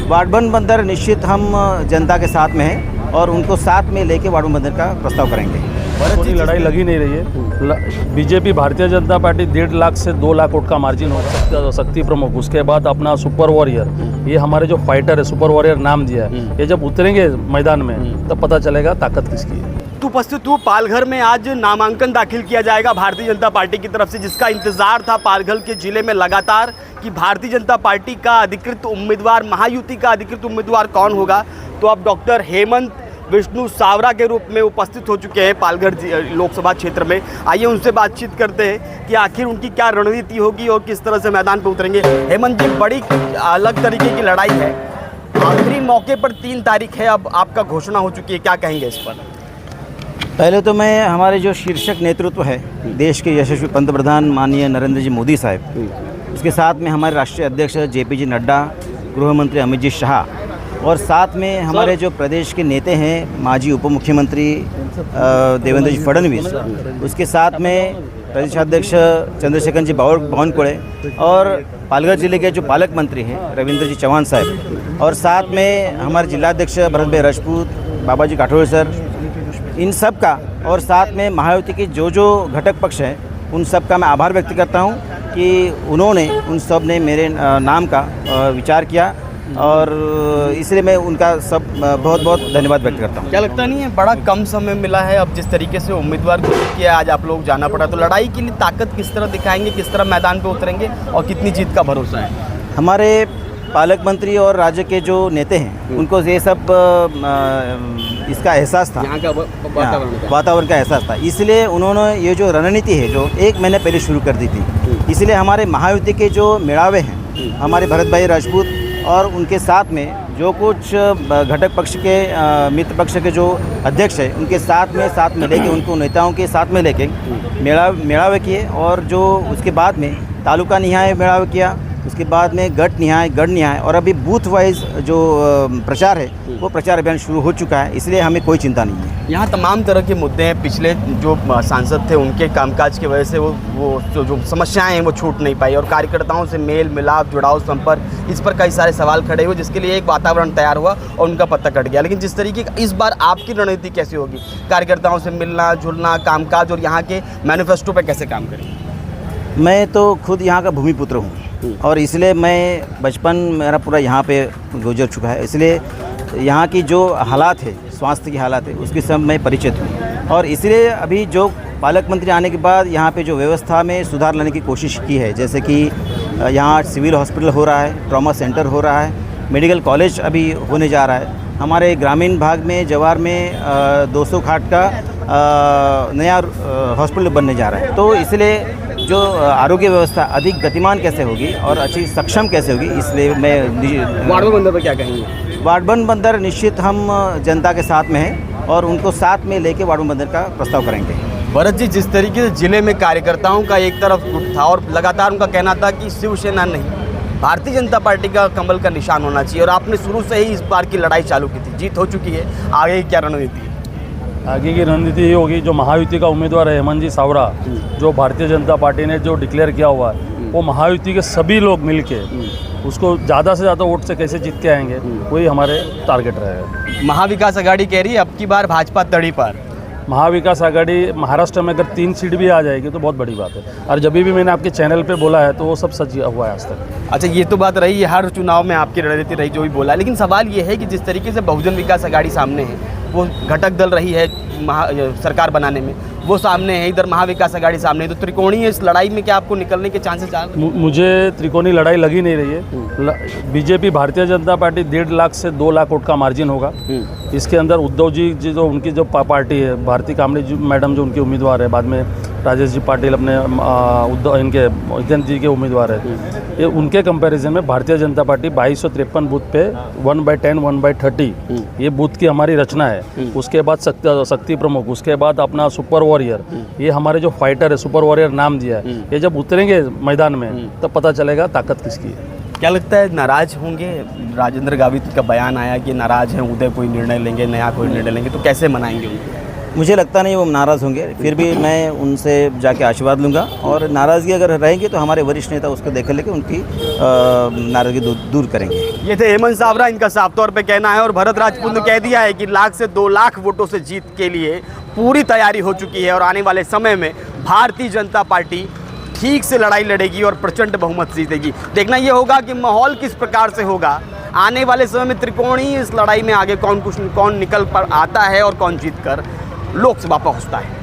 Ward बंदर निश्चित हम जनता के साथ में हैं और उनको साथ में लेके वार्ड बंदर का प्रस्ताव करेंगे। कोई लड़ाई लगी नहीं रही है। बीजेपी भारतीय जनता पार्टी 1.5 लाख से 2 लाख वोट का मार्जिन होगा। शक्ति प्रमुख, उसके बाद अपना सुपर वॉरियर, ये हमारे जो फाइटर है, सुपर वॉरियर नाम दिया है, ये जब उतरेंगे मैदान में तब पता चलेगा ताकत किसकी है। तो उपस्थित हूँ पालघर में। आज नामांकन दाखिल किया जाएगा भारतीय जनता पार्टी की तरफ से, जिसका इंतजार था पालघर के जिले में लगातार कि भारतीय जनता पार्टी का अधिकृत उम्मीदवार, महायुति का अधिकृत उम्मीदवार कौन होगा। तो अब डॉक्टर हेमंत विष्णु सावरा के रूप में उपस्थित हो चुके हैं पालघर लोकसभा क्षेत्र में। आइए उनसे बातचीत करते हैं कि आखिर उनकी क्या रणनीति होगी और किस तरह से मैदान पर उतरेंगे। हेमंत जी, बड़ी अलग तरीके की लड़ाई है, आखिरी मौके पर 3 तारीख है, अब आपका घोषणा हो चुकी है, क्या कहेंगे इस पर? पहले तो मैं हमारे जो शीर्षक नेतृत्व है देश के यशस्वी पंतप्रधान माननीय नरेंद्र जी मोदी साहब, उसके साथ में हमारे राष्ट्रीय अध्यक्ष JP नड्डा, गृह मंत्री अमित जी शाह और साथ में हमारे जो प्रदेश के नेता हैं माजी उप मुख्यमंत्री देवेंद्र जी फडणवीस, उसके साथ में प्रदेश अध्यक्ष चंद्रशेखर जी बावनकुळे और पालघर जिले के जो पालक मंत्री हैं रविंद्र जी चौहान साहब और साथ में हमारे जिलाध्यक्ष भरत भाई राजपूत, बाबाजी काठोर सर, इन सब का और साथ में महायुति के जो घटक पक्ष हैं उन सब का मैं आभार व्यक्त करता हूं कि उन्होंने उन सब ने मेरे नाम का विचार किया और इसलिए मैं उनका सब बहुत बहुत धन्यवाद व्यक्त करता हूं। क्या लगता नहीं है बड़ा कम समय मिला है, अब जिस तरीके से उम्मीदवार घोषित किया आज आप लोग जाना पड़ा, तो लड़ाई के लिए ताकत किस तरह दिखाएंगे, किस तरह मैदान पे उतरेंगे और कितनी जीत का भरोसा है? हमारे पालक मंत्री और राज्य के जो नेता हैं उनको ये सब इसका एहसास था, यहाँ का वातावरण का एहसास था, इसलिए उन्होंने ये जो रणनीति है जो 1 महीने पहले शुरू कर दी थी। इसलिए हमारे महायुति के जो मेड़ावे हैं, हमारे भरत भाई राजपूत और उनके साथ में जो कुछ घटक पक्ष के मित्र पक्ष के जो अध्यक्ष हैं उनके साथ में लेके उनको नेताओं के साथ में लेके मेड़ावे किए और जो उसके बाद में तालुका निहाय मेड़ावे किया, उसके बाद में गढ़ निहाय और अभी बूथ वाइज जो प्रचार है वो प्रचार अभियान शुरू हो चुका है, इसलिए हमें कोई चिंता नहीं है। यहाँ तमाम तरह के मुद्दे हैं, पिछले जो सांसद थे उनके कामकाज की वजह से वो जो समस्याएं हैं वो छूट नहीं पाई और कार्यकर्ताओं से मेल मिलाप, जुड़ाव, संपर्क, इस पर कई सारे सवाल खड़े हुए, जिसके लिए एक वातावरण तैयार हुआ और उनका पत्ता कट गया। लेकिन जिस तरीके का इस बार आपकी रणनीति कैसी होगी, कार्यकर्ताओं से मिलना जुलना, कामकाज और यहाँ के मैनिफेस्टो पर कैसे काम करेंगे? मैं तो खुद यहाँ का भूमिपुत्र हूँ और इसलिए मैं बचपन मेरा पूरा यहाँ पे गुजर चुका है, इसलिए यहाँ की जो हालात है, स्वास्थ्य की हालात है, उसके सब मैं परिचित हूँ और इसलिए अभी जो पालक मंत्री आने के बाद यहाँ पे जो व्यवस्था में सुधार लाने की कोशिश की है, जैसे कि यहाँ सिविल हॉस्पिटल हो रहा है, ट्रॉमा सेंटर हो रहा है, मेडिकल कॉलेज अभी होने जा रहा है, हमारे ग्रामीण भाग में जवार में 200 खाट का नया हॉस्पिटल बनने जा रहा है। तो इसलिए जो आरोग्य व्यवस्था अधिक गतिमान कैसे होगी और अच्छी सक्षम कैसे होगी, इसलिए मैं वार्ड बंदर पर क्या कहेंगे? वार्ड बंदर निश्चित हम जनता के साथ में हैं और उनको साथ में लेके वार्ड बंदर का प्रस्ताव करेंगे। भरत जी, जिस तरीके से जिले में कार्यकर्ताओं का एक तरफ गुट था और लगातार उनका कहना था कि शिवसेना नहीं, भारतीय जनता पार्टी का कमल का निशान होना चाहिए और आपने शुरू से ही इस बार की लड़ाई चालू की थी, जीत हो चुकी है, आगे की क्या रणनीति है? आगे की रणनीति ये होगी, जो महायुति का उम्मीदवार है हेमंत जी सावरा, जो भारतीय जनता पार्टी ने जो डिक्लेयर किया हुआ है, वो महायुति के सभी लोग मिलके उसको ज़्यादा से ज़्यादा वोट से कैसे जीत के आएंगे, वही हमारे टारगेट रहेगा। महाविकास आघाड़ी कह रही है अब की बार भाजपा तड़ी पर। महाविकास आघाड़ी महाराष्ट्र में अगर 3 सीट भी आ जाएगी तो बहुत बड़ी बात है, और जब भी मैंने आपके चैनल पे बोला है तो वो सब सच हुआ है आज तक। अच्छा, ये तो बात रही है, हर चुनाव में आपकी रणनीति रही जो भी बोला, लेकिन सवाल ये है कि जिस तरीके से बहुजन विकास आघाड़ी सामने है, वो घटक दल रही है सरकार बनाने में, वो सामने है, इधर महाविकास आघाड़ी सामने है, तो त्रिकोणीय इस लड़ाई में क्या आपको निकलने के चांसेस आ रहे हैं? मुझे त्रिकोणीय लड़ाई लगी नहीं रही है। बीजेपी भारतीय जनता पार्टी 1.5 लाख से 2 लाख वोट का मार्जिन होगा। इसके अंदर उद्धव जी जो उनकी जो पार्टी है, भारती कामड़ी जी मैडम जो उनकी उम्मीदवार है, बाद में राजेश जी पाटिल अपने उद्धव इनके उदयन जी के उम्मीदवार है, ये उनके कंपैरिजन में भारतीय जनता पार्टी 2253 बूथ पे 1/10 1/30 ये बूथ की हमारी रचना है। उसके बाद शक्ति प्रमुख, उसके बाद अपना सुपर वॉरियर, ये हमारे जो फाइटर है, सुपर वॉरियर नाम दिया है, ये जब उतरेंगे मैदान में तब पता चलेगा ताकत किसकी है। क्या लगता है नाराज होंगे? राजेंद्र गावित का बयान आया कि नाराज हैं, उदय कोई निर्णय लेंगे, नया कोई निर्णय लेंगे, तो कैसे मनाएंगे उनको? मुझे लगता नहीं वो नाराज़ होंगे, फिर भी मैं उनसे जाके आशीर्वाद लूँगा और नाराज़गी अगर रहेंगी तो हमारे वरिष्ठ नेता उसको देख लेके उनकी नाराज़गी दूर करेंगे। ये थे हेमंत सावरा, इनका साफ तौर पे कहना है। और भरत राजपूत ने कह दिया है कि 1 से 2 लाख वोटों से जीत के लिए पूरी तैयारी हो चुकी है और आने वाले समय में भारतीय जनता पार्टी ठीक से लड़ाई लड़ेगी और प्रचंड बहुमत जीतेगी। देखना ये होगा कि माहौल किस प्रकार से होगा। आने वाले समय में त्रिकोणीय इस लड़ाई में आगे कौन निकल पर आता है और कौन जीत कर लोकसभा पहुंचता है।